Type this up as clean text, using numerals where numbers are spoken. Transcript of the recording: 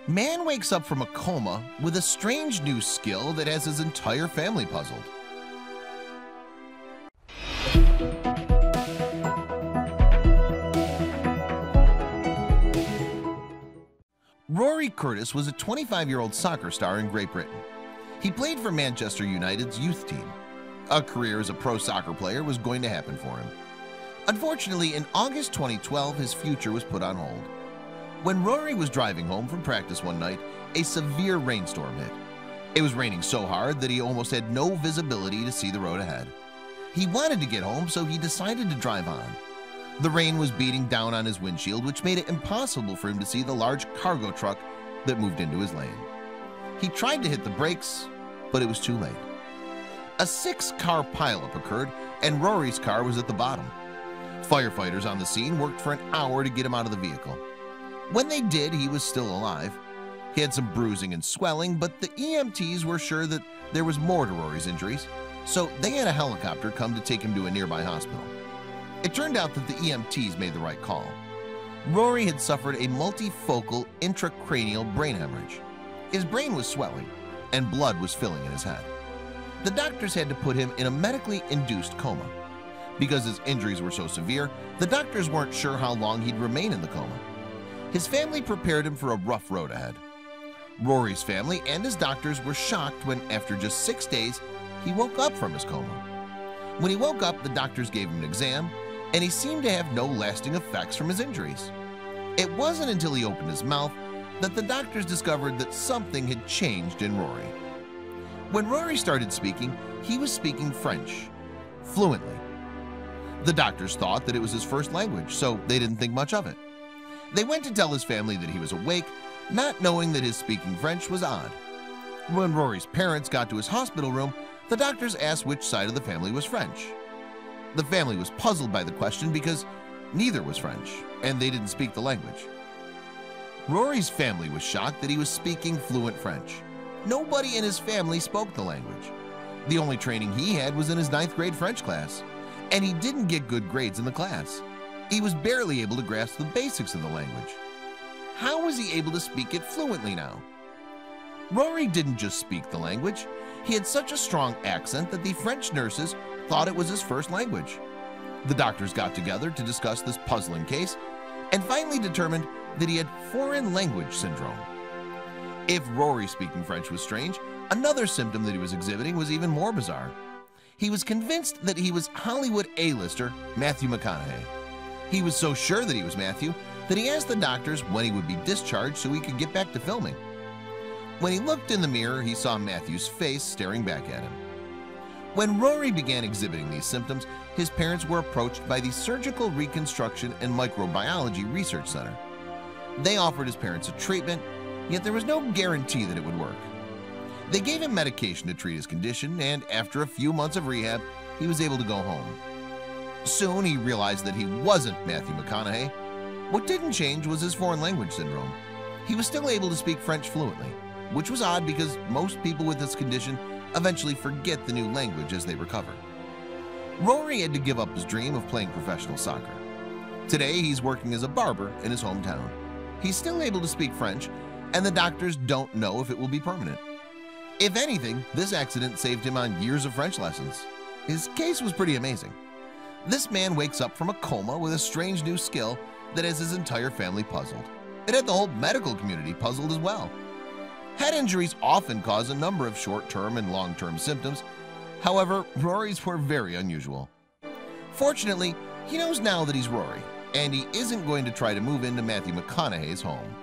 Man wakes up from a coma with a strange new skill that has his entire family puzzled. Rory Curtis was a 25-year-old soccer star in Great Britain. He played for Manchester United's youth team. A career as a pro soccer player was going to happen for him. Unfortunately, in August 2012, his future was put on hold. When Rory was driving home from practice one night, a severe rainstorm hit. It was raining so hard that he almost had no visibility to see the road ahead. He wanted to get home, so he decided to drive on. The rain was beating down on his windshield, which made it impossible for him to see the large cargo truck that moved into his lane. He tried to hit the brakes, but it was too late. A 6-car pileup occurred, and Rory's car was at the bottom. Firefighters on the scene worked for an hour to get him out of the vehicle. When they did, he was still alive. He had some bruising and swelling, but the EMTs were sure that there was more to Rory's injuries, so they had a helicopter come to take him to a nearby hospital. It turned out that the EMTs made the right call. Rory had suffered a multifocal intracranial brain hemorrhage. His brain was swelling, and blood was filling in his head. The doctors had to put him in a medically induced coma. Because his injuries were so severe, the doctors weren't sure how long he'd remain in the coma. His family prepared him for a rough road ahead. Rory's family and his doctors were shocked when, after just 6 days, he woke up from his coma. When he woke up, the doctors gave him an exam, and he seemed to have no lasting effects from his injuries. It wasn't until he opened his mouth that the doctors discovered that something had changed in Rory. When Rory started speaking, he was speaking French fluently. The doctors thought that it was his first language, so they didn't think much of it. They went to tell his family that he was awake, not knowing that his speaking French was odd. When Rory's parents got to his hospital room, the doctors asked which side of the family was French. The family was puzzled by the question because neither was French, and they didn't speak the language. Rory's family was shocked that he was speaking fluent French. Nobody in his family spoke the language. The only training he had was in his 9th grade French class, and he didn't get good grades in the class. He was barely able to grasp the basics of the language. How was he able to speak it fluently now? Rory didn't just speak the language. He had such a strong accent that the French nurses thought it was his first language. The doctors got together to discuss this puzzling case and finally determined that he had foreign language syndrome. If Rory speaking French was strange, another symptom that he was exhibiting was even more bizarre. He was convinced that he was Hollywood A-lister Matthew McConaughey. He was so sure that he was Matthew that he asked the doctors when he would be discharged so he could get back to filming. When he looked in the mirror, he saw Matthew's face staring back at him. When Rory began exhibiting these symptoms, his parents were approached by the Surgical Reconstruction and Microbiology Research Center. They offered his parents a treatment, yet there was no guarantee that it would work. They gave him medication to treat his condition, and after a few months of rehab, he was able to go home. Soon he realized that he wasn't Matthew McConaughey. What didn't change was his foreign language syndrome. He was still able to speak French fluently, which was odd because most people with this condition eventually forget the new language as they recover. Rory had to give up his dream of playing professional soccer. Today he's working as a barber in his hometown. He's still able to speak French, and the doctors don't know if it will be permanent. If anything, this accident saved him on years of French lessons. His case was pretty amazing. This man wakes up from a coma with a strange new skill that has his entire family puzzled. It had the whole medical community puzzled as well. Head injuries often cause a number of short-term and long-term symptoms. However, Rory's were very unusual. Fortunately, he knows now that he's Rory, and he isn't going to try to move into Matthew McConaughey's home.